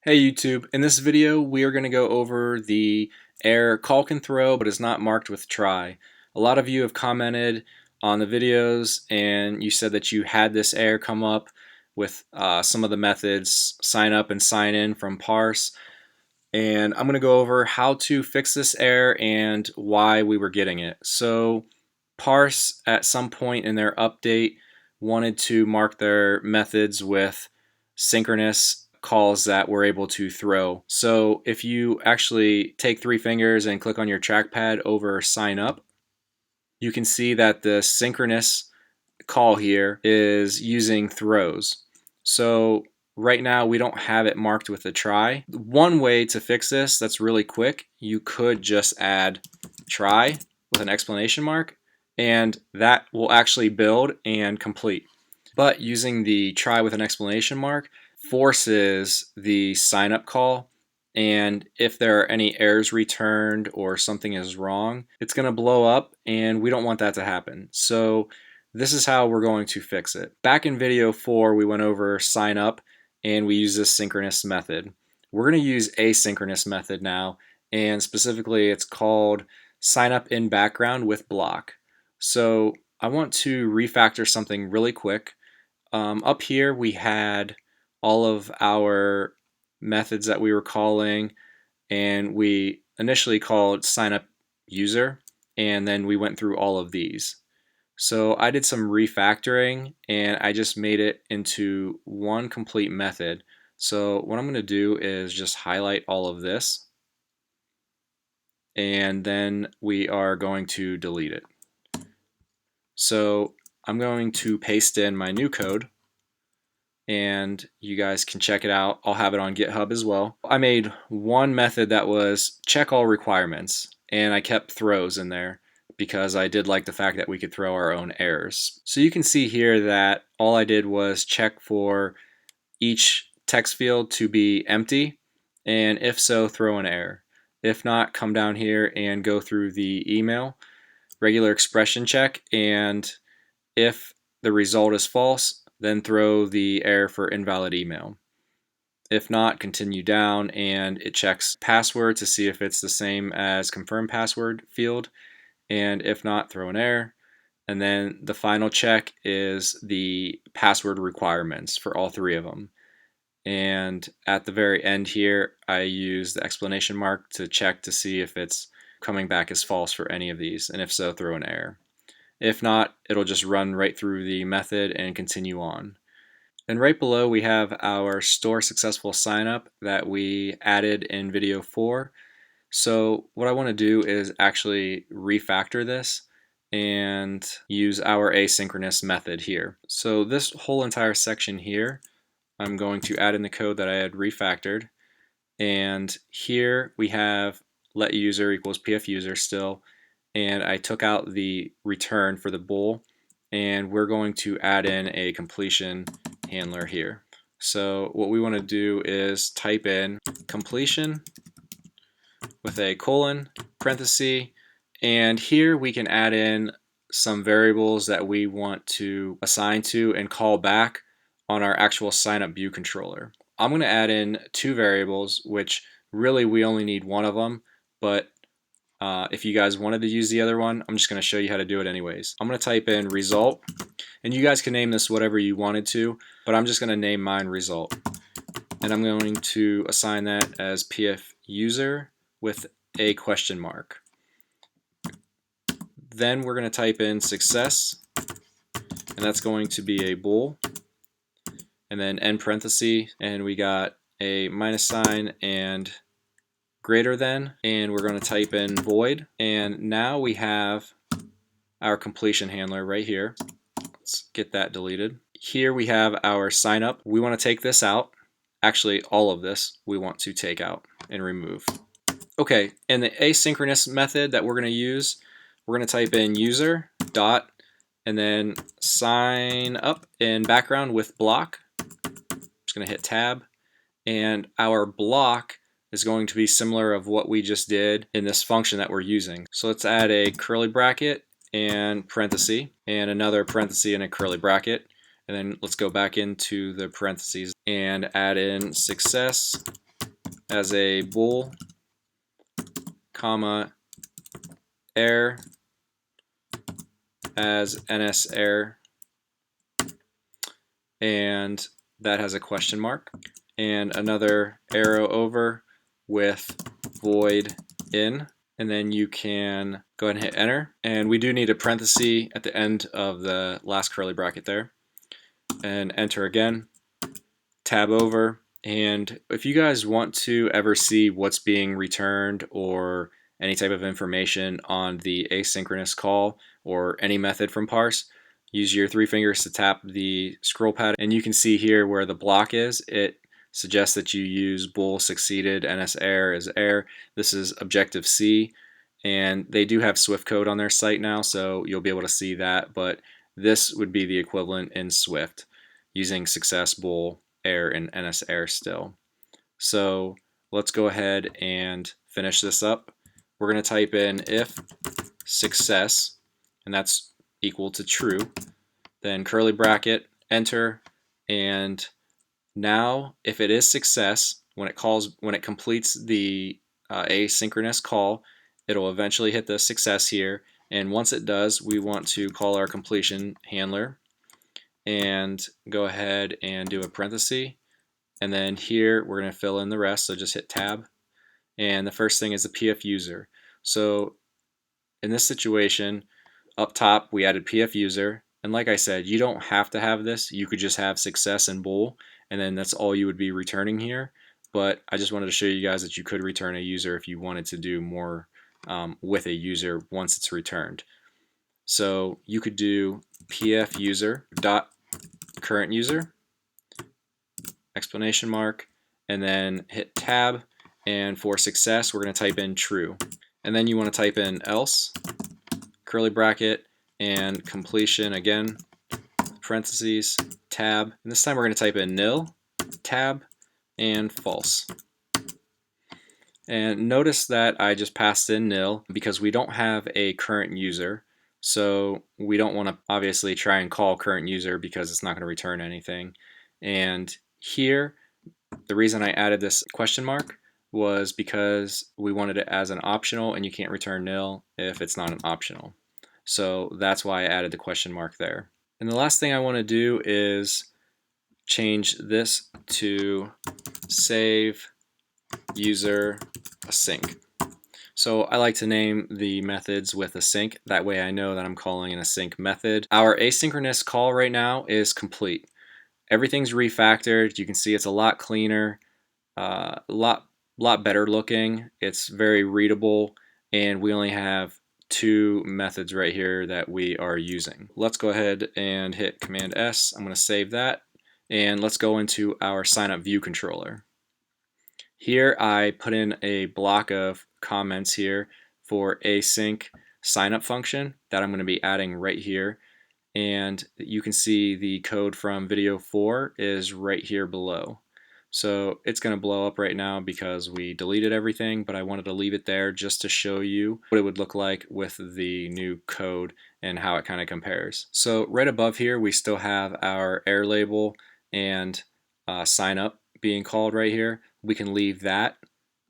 Hey YouTube, in this video we are going to go over the error call can throw but is not marked with try. A lot of you have commented on the videos and you said that you had this error come up with some of the methods sign up and sign in from Parse, and I'm going to go over how to fix this error and why we were getting it. So Parse at some point in their update wanted to mark their methods with synchronous calls that we're able to throw. So if you actually take three fingers and click on your trackpad over sign up, you can see that the synchronous call here is using throws. So right now we don't have it marked with a try. One way to fix this that's really quick, you could just add try with an exclamation mark and that will actually build and complete. But using the try with an exclamation mark forces the sign up call, and if there are any errors returned or something is wrong, it's going to blow up and we don't want that to happen. So this is how we're going to fix it. Back in video 4 we went over sign up and we use this synchronous method. We're going to use asynchronous method now, and specifically it's called SignUpInBackgroundWithBlock. So I want to refactor something really quick. Up here we had all of our methods that we were calling, and we initially called SignUpUser, and then we went through all of these. So I did some refactoring and I just made it into one complete method. So what I'm going to do is just highlight all of this, and then we are going to delete it. So I'm going to paste in my new code and you guys can check it out. I'll have it on GitHub as well. I made one method that was check all requirements, and I kept throws in there because I did like the fact that we could throw our own errors. So you can see here that all I did was check for each text field to be empty, and if so, throw an error. If not, come down here and go through the email, regular expression check, and if the result is false, then throw the error for invalid email. If not, continue down and it checks password to see if it's the same as confirm password field, and if not, throw an error. And then the final check is the password requirements for all three of them. And at the very end here, I use the exclamation mark to check to see if it's coming back as false for any of these, and if so, throw an error. If not, it'll just run right through the method and continue on. And right below we have our store successful signup that we added in video 4. So what I want to do is actually refactor this and use our asynchronous method here. So this whole entire section here, I'm going to add in the code that I had refactored, and here we have let user equals pfuser still, and I took out the return for the bool, and we're going to add in a completion handler here. So what we want to do is type in completion with a colon, parenthesis, and here we can add in some variables that we want to assign to and call back on our actual signup view controller. I'm going to add in two variables, which really we only need one of them, but if you guys wanted to use the other one, I'm just going to show you how to do it anyways. I'm going to type in result, and you guys can name this whatever you wanted to, but I'm just going to name mine result. And I'm going to assign that as pfuser with a question mark. Then we're going to type in success, and that's going to be a bool, and then end parenthesis, and we got a minus sign and greater than, and we're going to type in void, and now we have our completion handler right here. Let's get that deleted. Here we have our sign up. We want to take this out. Actually, all of this we want to take out and remove. Okay, in the asynchronous method that we're going to use, we're going to type in user dot and then sign up in background with block. I'm just going to hit tab, and our block is going to be similar of what we just did in this function that we're using. So let's add a curly bracket and parenthesis, and another parenthesis and a curly bracket, and then let's go back into the parentheses and add in success as a bool, comma, error as NSError, and that has a question mark, and another arrow over with void in, and then you can go ahead and hit enter, and we do need a parenthesis at the end of the last curly bracket there, and enter again, tab over, and if you guys want to ever see what's being returned or any type of information on the asynchronous call or any method from Parse, use your 3 fingers to tap the scroll pad, and you can see here where the block is. It suggests that you use bool succeeded NSError as error. This is Objective C, and they do have Swift code on their site now, so you'll be able to see that, but this would be the equivalent in Swift using success bool error and NSError still. So let's go ahead and finish this up. We're going to type in if success, and that's equal to true, then curly bracket, enter, and now if it is success, when it completes the asynchronous call, it'll eventually hit the success here, and once it does, we want to call our completion handler and go ahead and do a parenthesis, and then here we're going to fill in the rest, so just hit tab, and the first thing is the PF user. So in this situation, up top we added PF user, and like I said, you don't have to have this. You could just have success and bool, and then that's all you would be returning here, but I just wanted to show you guys that you could return a user if you wanted to do more with a user once it's returned. So you could do PF user dot current user, exclamation mark, and then hit tab, and for success we're going to type in true, and then you want to type in else, curly bracket, and completion again, parentheses, tab, and this time we're going to type in nil, tab, and false. And notice that I just passed in nil because we don't have a current user, so we don't want to obviously try and call current user because it's not going to return anything. And here, the reason I added this question mark was because we wanted it as an optional, and you can't return nil if it's not an optional. So that's why I added the question mark there. And the last thing I want to do is change this to save user async. So I like to name the methods with async. That way I know that I'm calling an async method. Our asynchronous call right now is complete. Everything's refactored. You can see it's a lot cleaner, a lot better looking. It's very readable, and we only have 2 methods right here that we are using. Let's go ahead and hit Command S. I'm going to save that, and let's go into our signup ViewController. Here I put in a block of comments here for async signup function that I'm going to be adding right here, and you can see the code from video 4 is right here below. So it's going to blow up right now because we deleted everything, but I wanted to leave it there just to show you what it would look like with the new code and how it kind of compares. So right above here we still have our error label and sign up being called right here. We can leave that,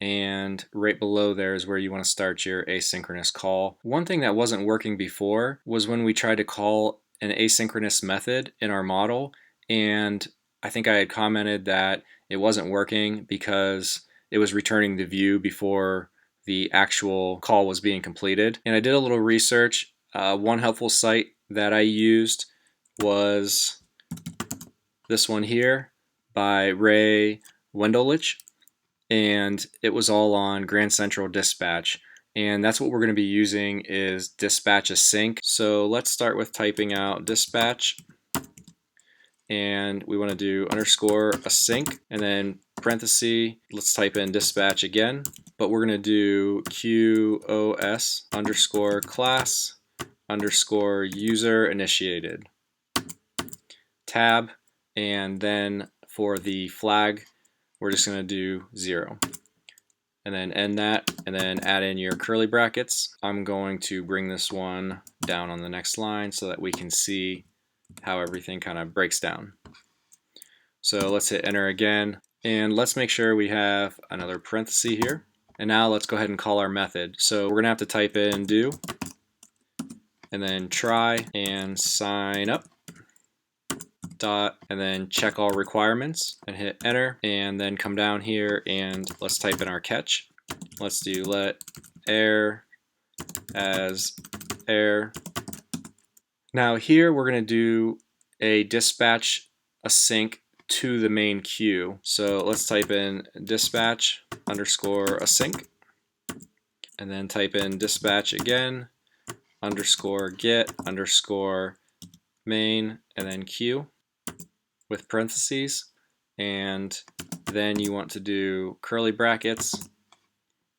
and right below there is where you want to start your asynchronous call. One thing that wasn't working before was when we tried to call an asynchronous method in our model, and I think I had commented that it wasn't working because it was returning the view before the actual call was being completed. And I did a little research. One helpful site that I used was this one here by Ray Wendelich, and it was all on Grand Central Dispatch, and that's what we're going to be using is Dispatch Async. So let's start with typing out dispatch, and we want to do _async, and then parenthesis, let's type in dispatch again, but we're going to do QoS _class _user initiated, tab, and then for the flag we're just going to do 0, and then end that, and then add in your curly brackets. I'm going to bring this one down on the next line so that we can see how everything kind of breaks down. So let's hit enter again, And let's make sure we have another parenthesis here. And now let's go ahead and call our method. So we're going to have to type in do, and then try and sign up. Dot, and then check all requirements and hit enter, and then come down here and let's type in our catch. Let's do let err as err. Now here we're going to do a dispatch async to the main queue. So let's type in dispatch underscore async, and then type in dispatch again underscore get underscore main, and then queue with parentheses, and then you want to do curly brackets,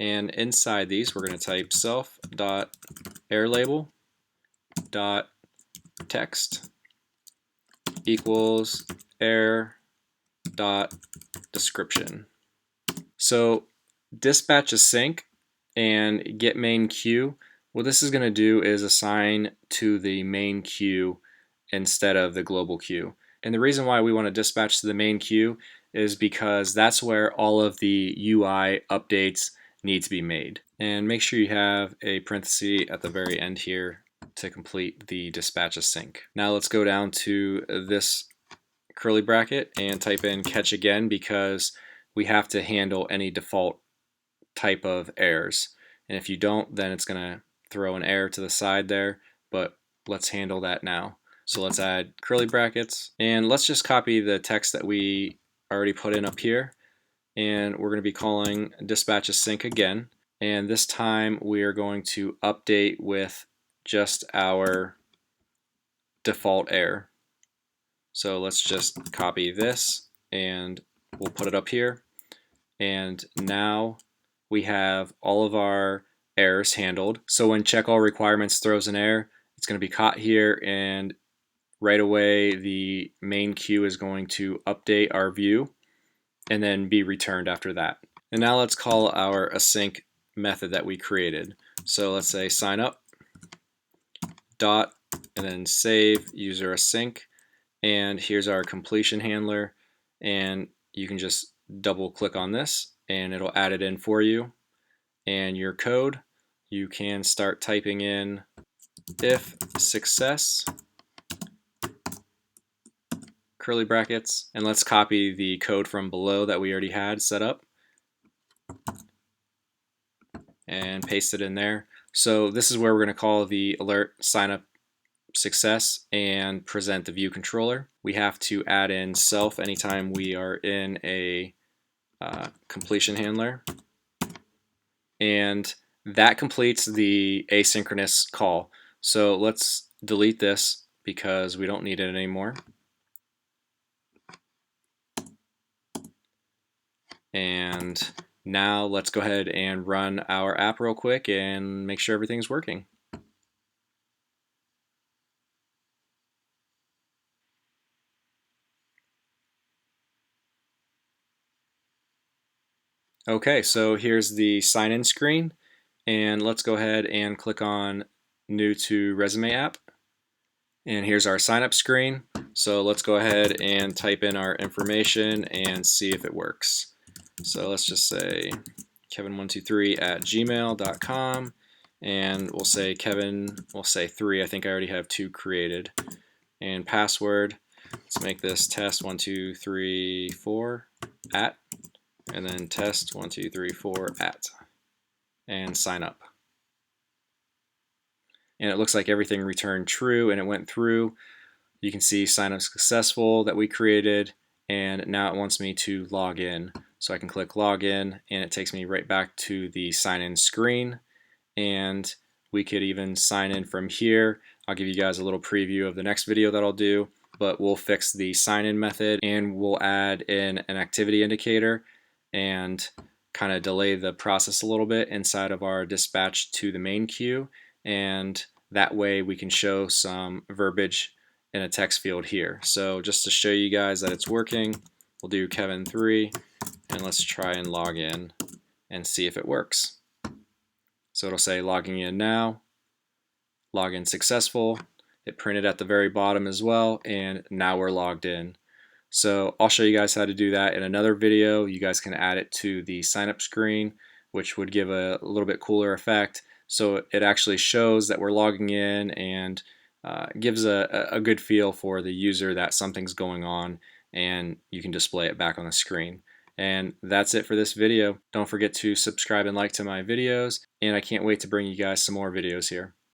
and inside these we're going to type self dot error label dot text equals error dot description. So dispatch async and get main queue, what this is going to do is assign to the main queue instead of the global queue. And the reason why we want to dispatch to the main queue is because that's where all of the UI updates need to be made. And make sure you have a parenthesis at the very end here to complete the dispatch async. Now let's go down to this curly bracket and type in catch again, because we have to handle any default type of errors. And if you don't, then it's going to throw an error to the side there, but let's handle that now. So let's add curly brackets, and let's just copy the text that we already put in up here, and we're going to be calling dispatch async again, and this time we are going to update with just our default error. So let's just copy this and we'll put it up here, and now we have all of our errors handled. So when check all requirements throws an error, it's going to be caught here, and right away the main queue is going to update our view and then be returned after that. And now let's call our async method that we created. So let's say sign up dot, and then save user async, and here's our completion handler, and you can just double click on this and it'll add it in for you. And your code, you can start typing in if success curly brackets, and let's copy the code from below that we already had set up and paste it in there. So this is where we're going to call the alert sign up success and present the ViewController. We have to add in self anytime we are in a completion handler, and that completes the asynchronous call. So let's delete this because we don't need it anymore. And now let's go ahead and run our app real quick and make sure everything's working. Okay, so here's the sign-in screen, and let's go ahead and click on New to Resume app. And here's our sign-up screen. So let's go ahead and type in our information and see if it works. So let's just say kevin123@gmail.com, and we'll say Kevin, we'll say 3. I think I already have 2 created. And password, let's make this test1234 at, and then test1234 at, and sign up. And it looks like everything returned true and it went through. You can see sign up successful that we created, and now it wants me to log in. So I can click login and it takes me right back to the sign in screen, and we could even sign in from here. I'll give you guys a little preview of the next video that I'll do, but we'll fix the sign in method and we'll add in an activity indicator and kind of delay the process a little bit inside of our dispatch to the main queue, and that way we can show some verbiage in a text field here. So just to show you guys that it's working, we'll do Kevin3 and let's try and log in and see if it works. So it'll say logging in now, login successful. It printed at the very bottom as well, and now we're logged in. So I'll show you guys how to do that in another video. You guys can add it to the sign up screen, which would give a little bit cooler effect. So it actually shows that we're logging in and gives a good feel for the user that something's going on, and you can display it back on the screen. And that's it for this video. Don't forget to subscribe and like to my videos, and I can't wait to bring you guys some more videos here.